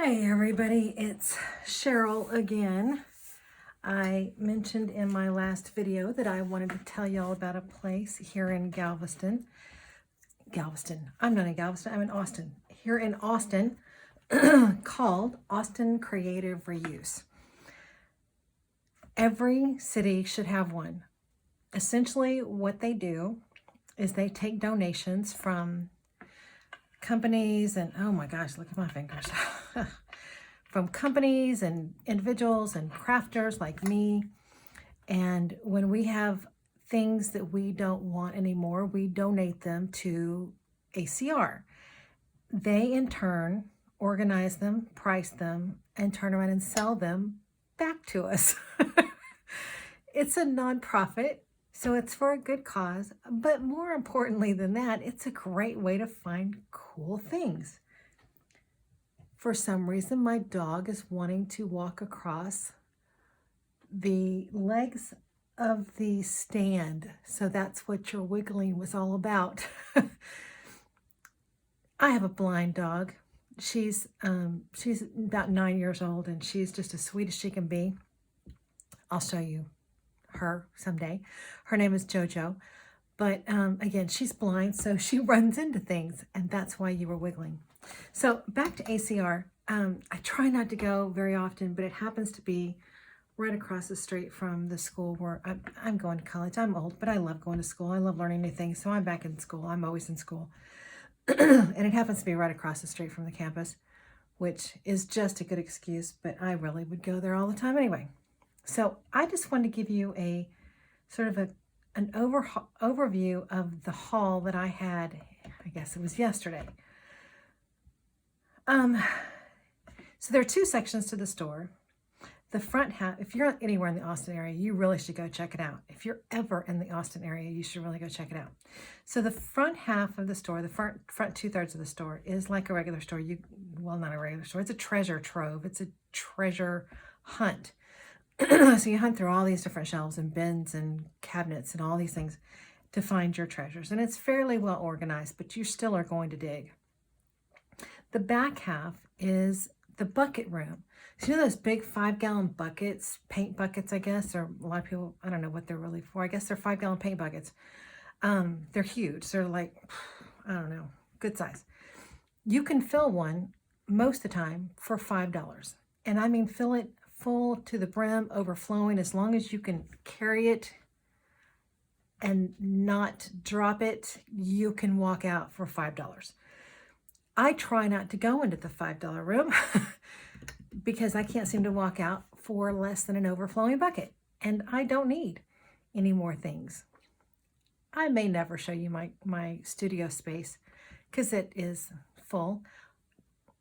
Hi everybody, it's Cheryl again. I mentioned in my last video that I wanted to tell y'all about a place here in Galveston. I'm not in Galveston, I'm in Austin. Here in Austin called Austin Creative Reuse. Every city should have one. Essentially what they do is they take donations from companies and, oh my gosh, look at my fingers. From companies and individuals and crafters like me. And when we have things that we don't want anymore, we donate them to ACR. They in turn organize them, price them, and turn around and sell them back to us. It's a nonprofit, so it's for a good cause. But more importantly than that, it's a great way to find cool things. For some reason, my dog is wanting to walk across the legs of the stand. So that's what your wiggling was all about. I have a blind dog. She's about 9 years old and she's just as sweet as she can be. I'll show you her someday. Her name is Jojo. But again, she's blind, so she runs into things, and that's why you were wiggling. So back to ACR. I try not to go very often, but it happens to be right across the street from the school where I'm going to college. I'm old, but I love going to school. I love learning new things, so I'm back in school. I'm always in school. And it happens to be right across the street from the campus, which is just a good excuse, but I really would go there all the time anyway. So I just wanted to give you a sort of an overview of the haul that I had, I guess it was yesterday. So there are two sections to the store. The front half, if you're anywhere in the Austin area, you really should go check it out. If you're ever in the Austin area, you should really go check it out. So the front half of the store, the front 2/3 of the store is like a regular store. Well, not a regular store. It's a treasure trove. It's a treasure hunt. So you hunt through all these different shelves and bins and cabinets and all these things to find your treasures. And it's fairly well organized, but you still are going to dig. The back half is the bucket room. So you know those big 5-gallon buckets, paint buckets, I guess, or a lot of people, I don't know what they're really for. I guess they're 5-gallon paint buckets. They're huge. They're like, I don't know, good size. You can fill one most of the time for $5. And I mean, fill it full to the brim, overflowing, as long as you can carry it and not drop it, you can walk out for $5. I try not to go into the $5 room because I can't seem to walk out for less than an overflowing bucket, and I don't need any more things. I may never show you my studio space because it is full.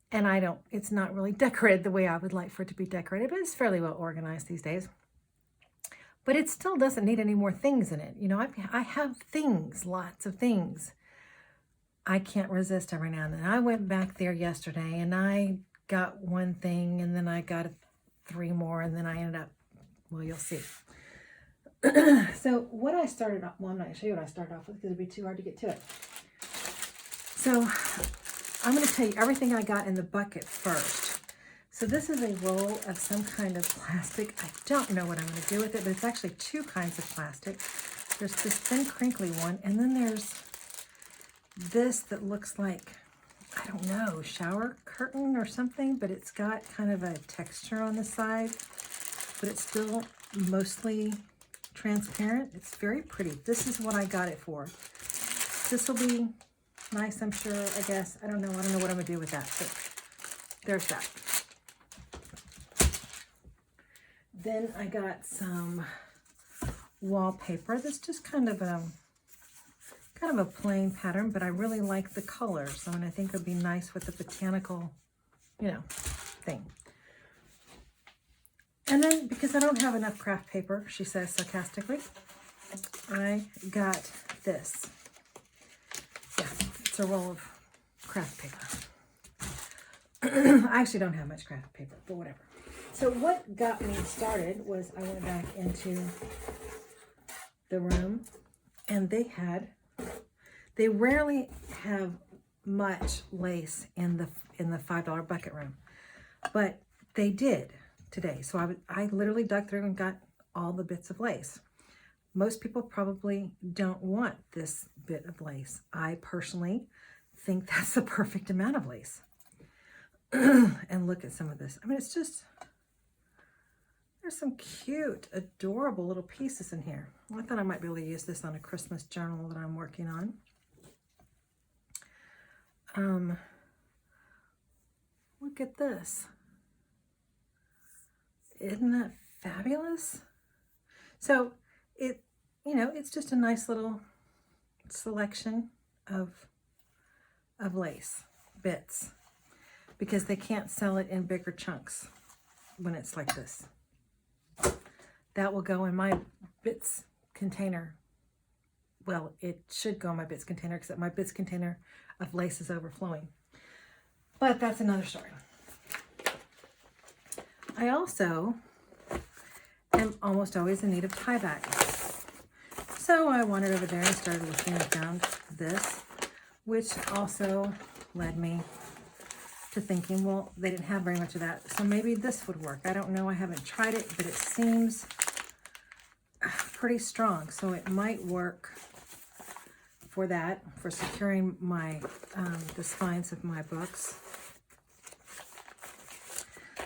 And it's not really decorated the way I would like for it to be decorated, but it's fairly well organized these days. But it still doesn't need any more things in it. You know, I have things, lots of things. I can't resist every now and then. I went back there yesterday and I got one thing and then I got 3 more and then I ended up, well, you'll see. So what I started off, well, I'm not going to show you what I started off with because it'd be too hard to get to it. So I'm going to tell you everything I got in the bucket first. So this is a roll of some kind of plastic. I don't know what I'm going to do with it, but it's actually 2 kinds of plastic. There's this thin, crinkly one, and then there's this that looks like, I don't know, shower curtain or something, but it's got kind of a texture on the side, but it's still mostly transparent. It's very pretty. This is what I got it for. This will be nice, I'm sure, I guess. I don't know what I'm going to do with that, but there's that. Then I got some wallpaper. That's just kind of a plain pattern, but I really like the colors. And I think it would be nice with the botanical, thing. And then, because I don't have enough craft paper, she says sarcastically, I got this. Yeah, it's a roll of craft paper. I actually don't have much craft paper, but whatever. So what got me started was I went back into the room and they rarely have much lace in the $5 bucket room. but they did today. So I literally dug through and got all the bits of lace. Most people probably don't want this bit of lace. I personally think that's the perfect amount of lace. And look at some of this. I mean, it's just, there's some cute, adorable little pieces in here. I thought I might be able to use this on a Christmas journal that I'm working on. Look at this. Isn't that fabulous? So it's just a nice little selection of lace bits, because they can't sell it in bigger chunks when it's like this. That will go in my bits container. Well, it should go in my bits container, except my bits container of lace is overflowing. But that's another story. I also am almost always in need of tie bags. So I wandered over there and started looking and found this, which also led me to thinking, well, they didn't have very much of that, so maybe this would work. I don't know, I haven't tried it, but it seems pretty strong, so it might work for that, for securing my the spines of my books.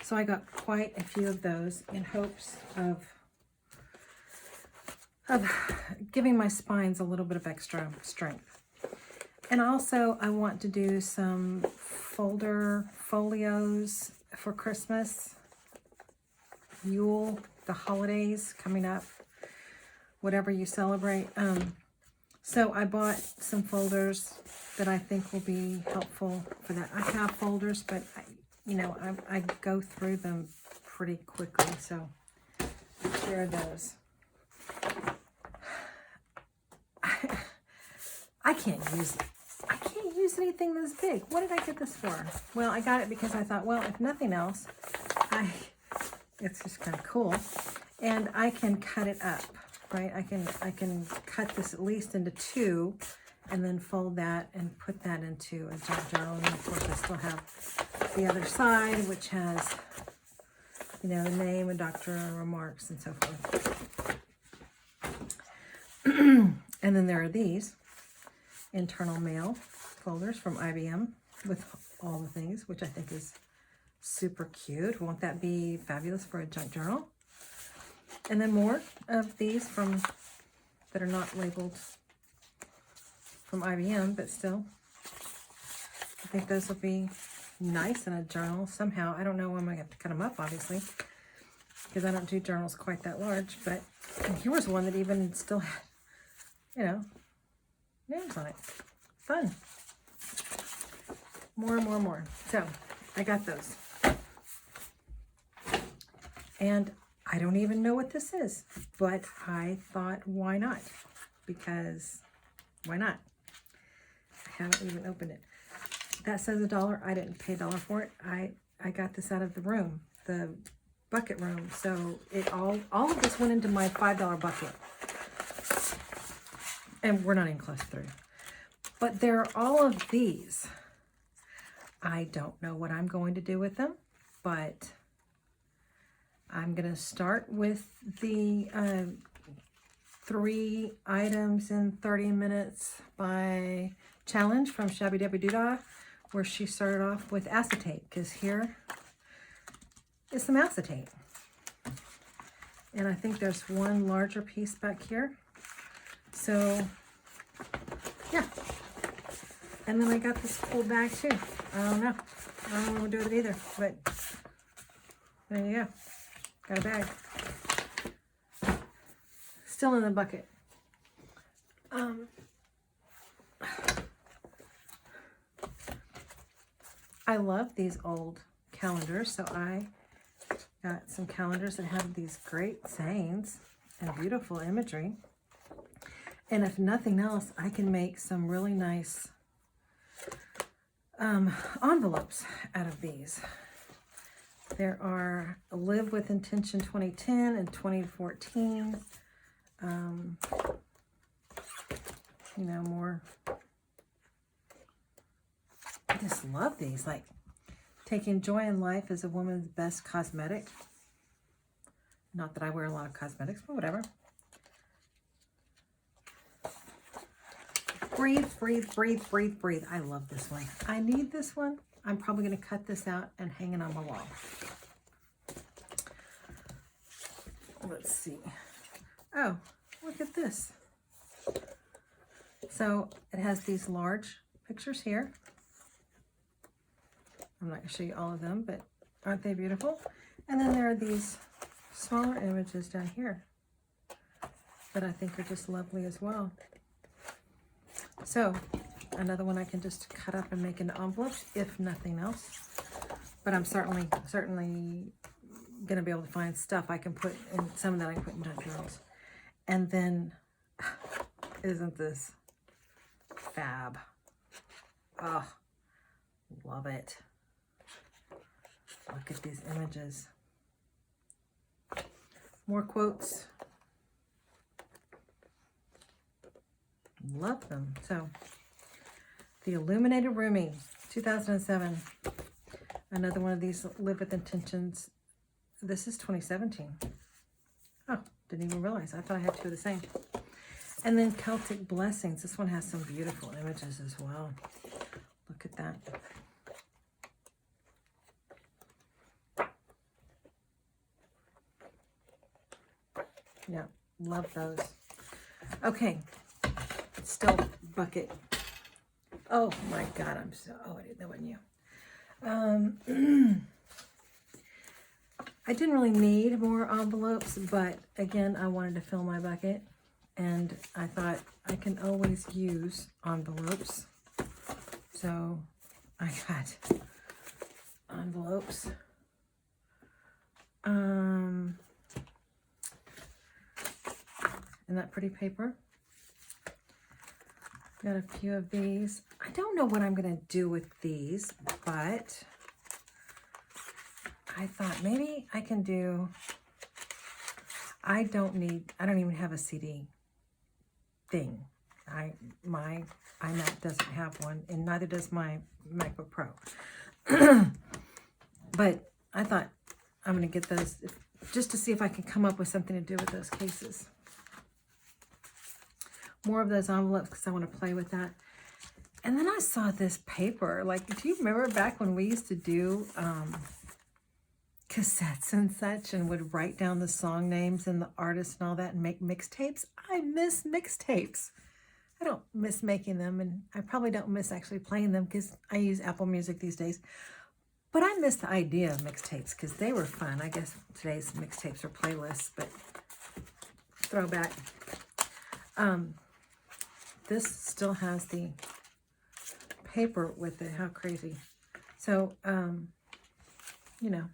So I got quite a few of those in hopes of giving my spines a little bit of extra strength. And also I want to do some folios for Christmas, Yule, the holidays coming up, whatever you celebrate. So I bought some folders that I think will be helpful for that. I have folders, but I go through them pretty quickly, so I share those. I can't use anything this big. What did I get this for? Well, I got it because I thought, well, if nothing else, it's just kind of cool, and I can cut it up, right? I can cut this at least into two, and then fold that and put that into a junk journal. And of course, I still have the other side, which has, the name and doctoral remarks and so forth. And then there are these internal mail folders from IBM with all the things, which I think is super cute. Won't that be fabulous for a junk journal? And then more of these that are not labeled from IBM, but still, I think those will be nice in a journal somehow. I don't know when I'm going to have to cut them up, obviously, because I don't do journals quite that large. But here was one that even still had, names on it. Fun. More. So I got those. And I don't even know what this is, but I thought, why not? Because why not? I haven't even opened it. That says $1. I didn't pay $1 for it. I got this out of the room, the bucket room. So all of this went into my $5 bucket. And we're not even close through. But there are all of these. I don't know what I'm going to do with them, but I'm going to start with the 3 items in 30 minutes by challenge from Shabby Debbie Doodah, where she started off with acetate, because here is some acetate. And I think there's one larger piece back here. So, yeah. And then I got this cool bag too. I don't know what to do with it either, but there you go. Got a bag. Still in the bucket. I love these old calendars, so I got some calendars that have these great sayings and beautiful imagery. And if nothing else, I can make some really nice envelopes out of these. There are Live with Intention 2010 and 2014. More. I just love these. Like Taking joy in life is a woman's best cosmetic. Not that I wear a lot of cosmetics, but whatever. Breathe, breathe, breathe, breathe, breathe. I love this one. I need this one. I'm probably going to cut this out and hang it on my wall. Let's see. Oh, look at this. So it has these large pictures here. I'm not going to show you all of them, but aren't they beautiful? And then there are these smaller images down here that I think are just lovely as well. So another one I can just cut up and make into envelopes, if nothing else. But I'm certainly going to be able to find stuff I can put in, some that I can put in junk journals. And then, isn't this fab? Oh, love it. Look at these images. More quotes. Love them. So, The Illuminated Roomie, 2007. Another one of these Live with Intentions. This is 2017. Oh, didn't even realize. I thought I had two of the same. And then Celtic Blessings. This one has some beautiful images as well. Look at that. Yeah, love those. Okay, still bucket. Oh my God, I'm so, oh, I didn't know it knew. I didn't really need more envelopes, but again, I wanted to fill my bucket, and I thought I can always use envelopes. So I got envelopes. And that pretty paper. Got a few of these. I don't know what I'm going to do with these, but I thought maybe I can do, I don't even have a CD thing. My iMac doesn't have one, and neither does my MacBook Pro. But I thought I'm going to get those just to see if I can come up with something to do with those cases. More of those envelopes because I want to play with that. And then I saw this paper. Like, do you remember back when we used to do cassettes and such and would write down the song names and the artists and all that and make mixtapes? I miss mixtapes. I don't miss making them, and I probably don't miss actually playing them because I use Apple Music these days. But I miss the idea of mixtapes because they were fun. I guess today's mixtapes are playlists, but throwback. This still has the paper with it. How crazy. So, you know,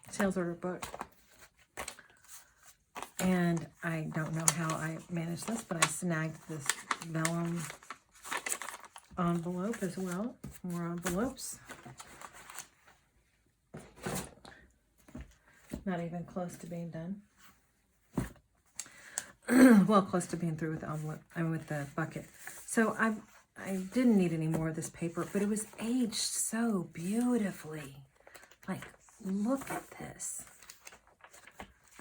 sales order book. And I don't know how I managed this, but I snagged this vellum envelope as well. More envelopes. Not even close to being done. Well, close to being through with the envelope. I'm with the bucket. So I didn't need any more of this paper, but it was aged so beautifully. Like, look at this.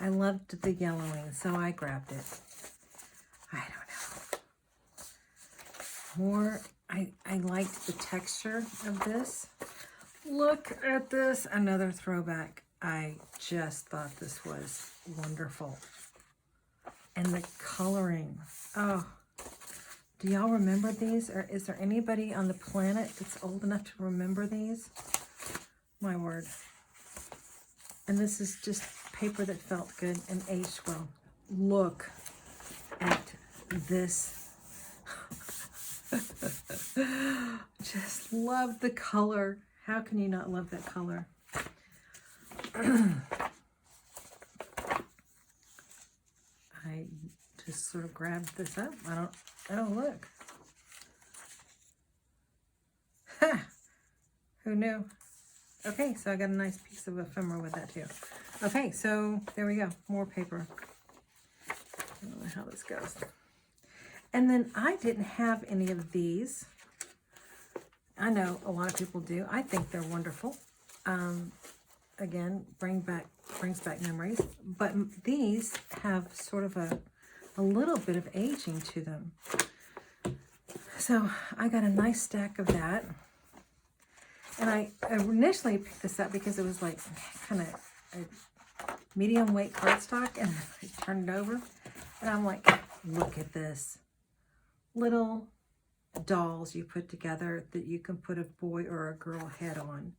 I loved the yellowing, so I grabbed it. I don't know. More, I liked the texture of this. Look at this. Another throwback. I just thought this was wonderful. And the coloring. Oh, do y'all remember these? Or is there anybody on the planet that's old enough to remember these? My word. And this is just paper that felt good and aged well. Look at this. Just love the color. How can you not love that color? I just sort of grabbed this up. Oh, look. Ha! Who knew? Okay, so I got a nice piece of ephemera with that too. Okay, so there we go. More paper. I don't know how this goes. And then I didn't have any of these. I know a lot of people do. I think they're wonderful. Again, brings back memories. But these have sort of a little bit of aging to them. So I got a nice stack of that. And I initially picked this up because it was like kind of a medium weight cardstock, and I turned it over. And I'm like, look at this. Little dolls you put together that you can put a boy or a girl head on.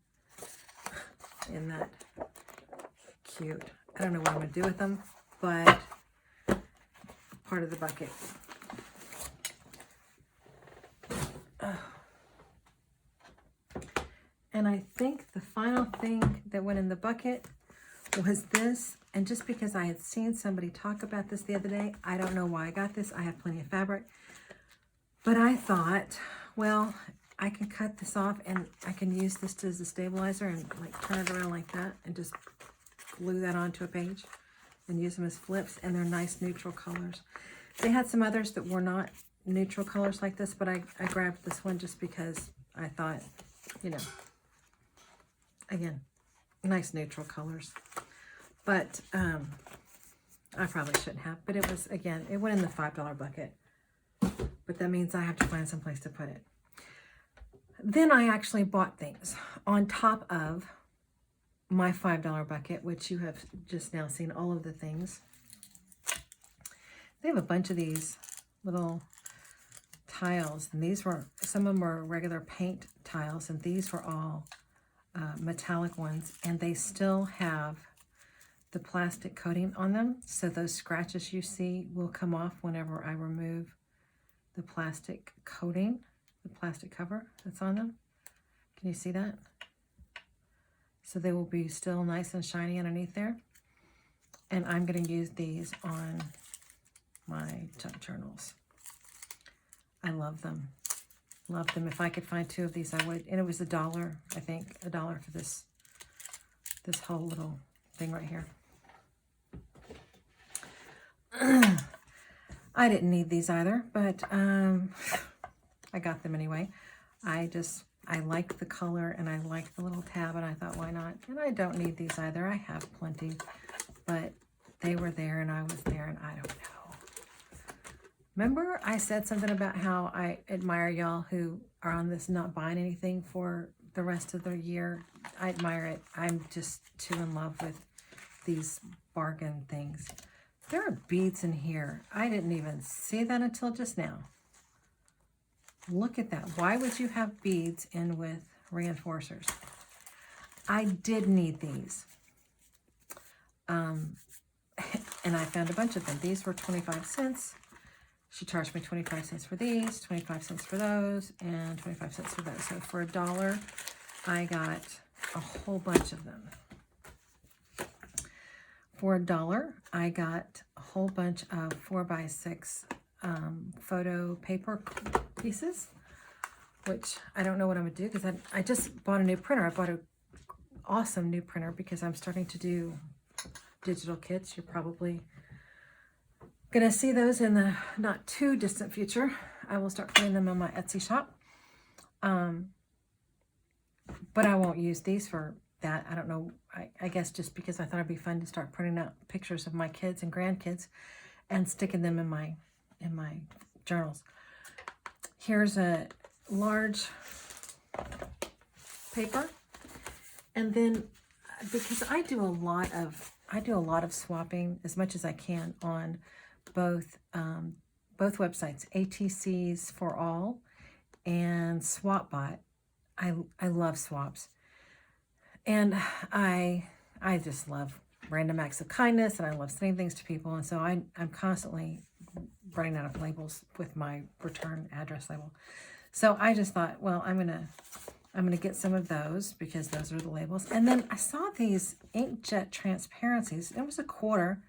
Isn't that cute? I don't know what I'm going to do with them, but part of the bucket. And I think the final thing that went in the bucket was this. And just because I had seen somebody talk about this the other day, I don't know why I got this. I have plenty of fabric. But I thought, well, I can cut this off and I can use this as a stabilizer and like turn it around like that and just glue that onto a page and use them as flips. And they're nice neutral colors. They had some others that were not neutral colors like this, but I grabbed this one just because I thought, you know, again, nice neutral colors. But I probably shouldn't have. But it was, again, it went in the $5 bucket. But that means I have to find some place to put it. Then I actually bought things on top of my $5 bucket, which you have just now seen all of the things. They have a bunch of these little tiles, and these were, some of them were regular paint tiles, and these were all metallic ones, and they still have the plastic coating on them, so those scratches you see will come off whenever I remove the plastic coating, the plastic cover that's on them. Can you see that? So they will be still nice and shiny underneath there. And I'm going to use these on my junk journals. I love them. Love them. If I could find 2 of these, I would. And it was $1, I think, $1 for this whole little thing right here. I didn't need these either, but I got them anyway. I like the color and I like the little tab, and I thought, why not? And I don't need these either. I have plenty, but they were there and I was there, and I don't know. Remember I said something about how I admire y'all who are on this not buying anything for the rest of the year? I admire it. I'm just too in love with these bargain things. There are beads in here. I didn't even see that until just now. Look at that. Why would you have beads in with reinforcers? I did need these. And I found a bunch of them. These were 25 cents. She charged me 25 cents for these, 25 cents for those, and 25 cents for those. So for $1, I got a whole bunch of them. For $1, I got a whole bunch of 4x6 photo paper pieces, which I don't know what I'm going to do because I just bought a new printer. I bought an awesome new printer because I'm starting to do digital kits. You're probably going to see those in the not too distant future. I will start putting them on my Etsy shop. But I won't use these for that. I don't know. I guess just because I thought it'd be fun to start printing out pictures of my kids and grandkids and sticking them in my journals. Here's a large paper, and then because I do a lot of swapping as much as I can on both websites, ATCs for All and SwapBot. I love swaps. And I just love random acts of kindness, and I love sending things to people. And so I'm constantly running out of labels with my return address label. So I just thought, well, I'm gonna get some of those because those are the labels. And then I saw these inkjet transparencies. It was $1.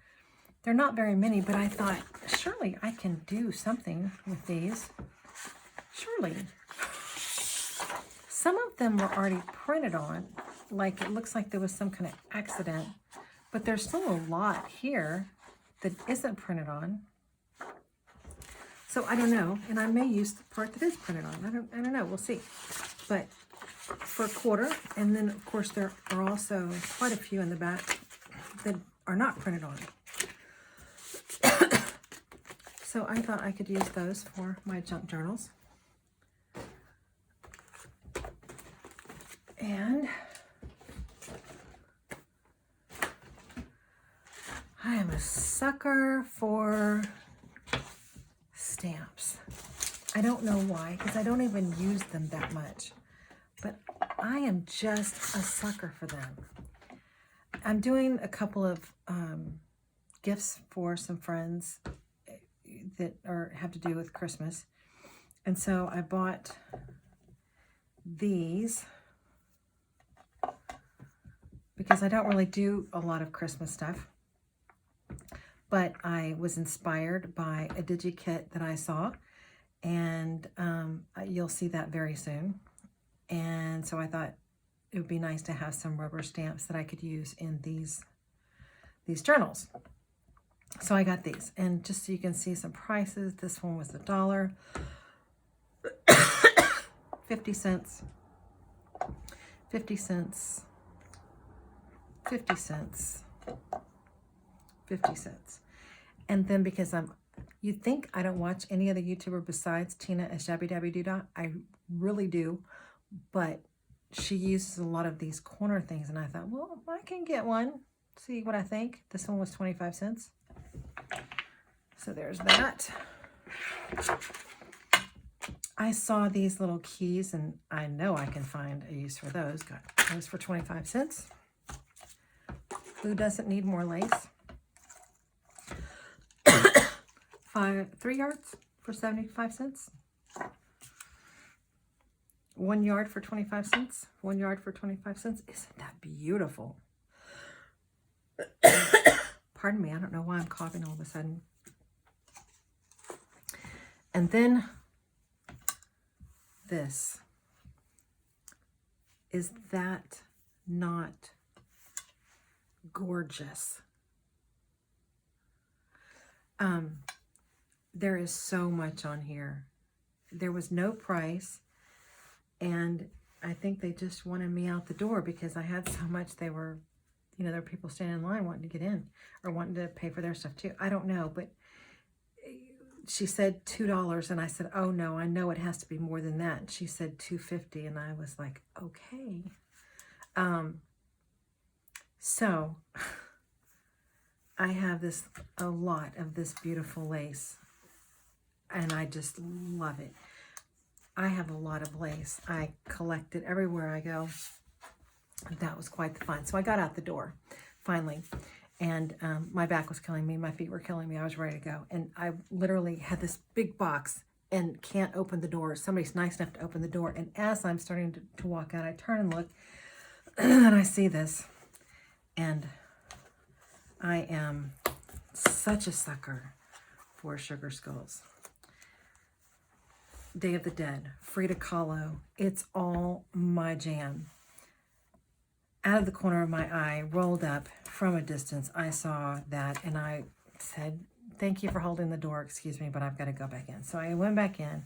They're not very many, but I thought, surely I can do something with these. Surely. Some of them were already printed on. Like it looks like there was some kind of accident, but there's still a lot here that isn't printed on. So I don't know, and I may use the part that is printed on. I don't know. We'll see. but for a quarter. And then, of course, there are also quite a few in the back that are not printed on. So I thought I could use those for my junk journals. And I am a sucker for stamps. I don't know why, because I don't even use them that much. But I am just a sucker for them. I'm doing a couple of gifts for some friends that have to do with Christmas. And so I bought these because I don't really do a lot of Christmas stuff. But I was inspired by a DigiKit that I saw, and you'll see that very soon. And so I thought it would be nice to have some rubber stamps that I could use in these journals. So I got these, and just so you can see some prices, this one was $1, 50 cents, 50 cents, 50 cents, 50 cents. And then because you'd think I don't watch any other YouTuber besides Tina at Shabby Dabby Doodah. I really do, but she uses a lot of these corner things, and I thought, well, I can get one, see what I think. This one was 25 cents. So there's that. I saw these little keys, and I know I can find a use for those. Got those for 25 cents. Who doesn't need more lace? 3 yards for 75 cents. 1 yard for 25 cents. 1 yard for 25 cents. Isn't that beautiful? Pardon me, I don't know why I'm coughing all of a sudden. And then this. Is that not gorgeous? There is so much on here. There was no price, and I think they just wanted me out the door because I had so much. They were, there were people standing in line wanting to get in or wanting to pay for their stuff too. I don't know, but she said $2, and I said, oh no, I know it has to be more than that. And she said $2.50, and I was like, okay. So I have a lot of this beautiful lace, and I just love it. I have a lot of lace. I collect it everywhere I go. That was quite the fun. So I got out the door finally, and my back was killing me. My feet were killing me. I was ready to go. And I literally had this big box and can't open the door. Somebody's nice enough to open the door. And as I'm starting to walk out, I turn and look, and I see this. And I am such a sucker for sugar skulls. Day of the Dead, Frida Kahlo. It's all my jam. Out of the corner of my eye, rolled up from a distance, I saw that, and I said, thank you for holding the door, excuse me, but I've got to go back in. So I went back in,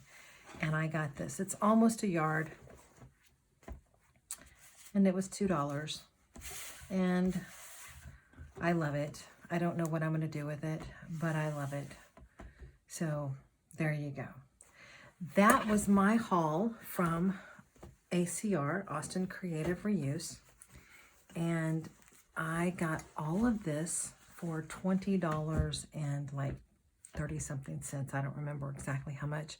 and I got this. It's almost a yard, and it was $2, and I love it. I don't know what I'm going to do with it, but I love it. So there you go. That was my haul from ACR, Austin Creative Reuse. And I got all of this for $20 and like 30 something cents. I don't remember exactly how much,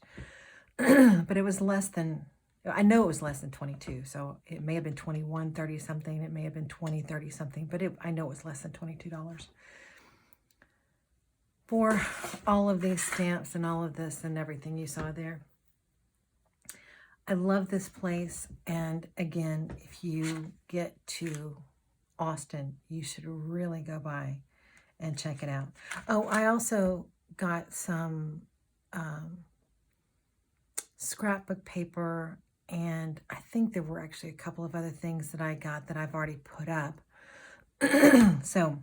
but it was less than, I know it was less than 22. So it may have been 21.30 something. It may have been 20.30 something, but I know it was less than $22 for all of these stamps and all of this and everything you saw there. I love this place, and again, if you get to Austin, you should really go by and check it out. Oh, I also got some scrapbook paper, and I think there were actually a couple of other things that I got that I've already put up. So,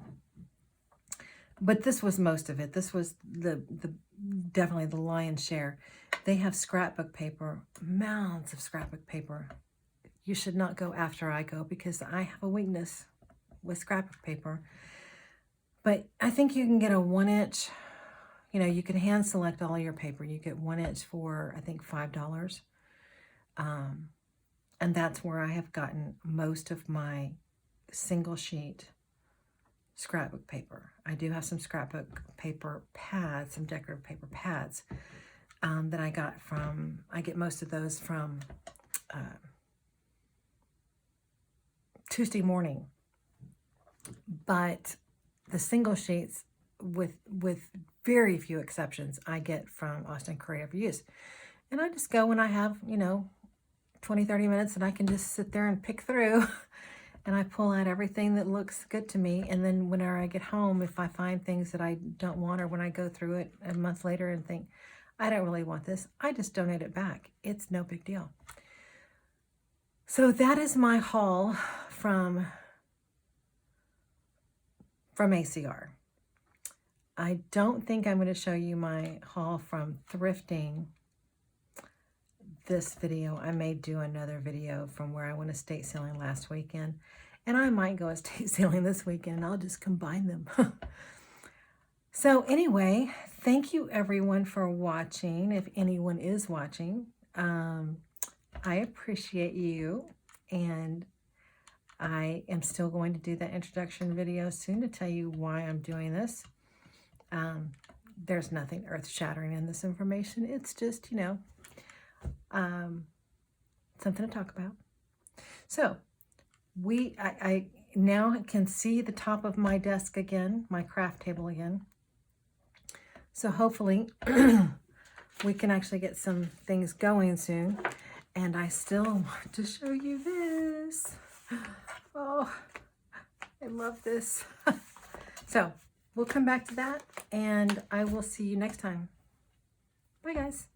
but this was most of it. This was definitely the lion's share. They have scrapbook paper, mounds of scrapbook paper, you should not go after I go, because I have a weakness with scrapbook paper. But I think you can get a 1-inch, you know, you can hand select all your paper. You get 1-inch for, I think, $5. And that's where I have gotten most of my single sheet scrapbook paper. I do have some scrapbook paper pads, some decorative paper pads that I got from, I get most of those from Tuesday Morning. But the single sheets, with very few exceptions, I get from Austin Creative Use. And I just go when I have, you know, 20, 30 minutes, and I can just sit there and pick through and I pull out everything that looks good to me. And then whenever I get home, if I find things that I don't want, or when I go through it a month later and think, I don't really want this, I just donate it back. It's no big deal. So that is my haul from ACR. I don't think I'm going to show you my haul from thrifting this video. I may do another video from where I went estate sailing last weekend, and I might go estate sailing this weekend. I'll just combine them. So anyway, thank you everyone for watching. If anyone is watching, I appreciate you, and I am still going to do that introduction video soon to tell you why I'm doing this. There's nothing earth-shattering in this information. It's just, you know, something to talk about. So I now can see the top of my desk again, my craft table again. So hopefully we can actually get some things going soon. And I still want to show you this. Oh, I love this. So we'll come back to that, and I will see you next time. Bye, guys.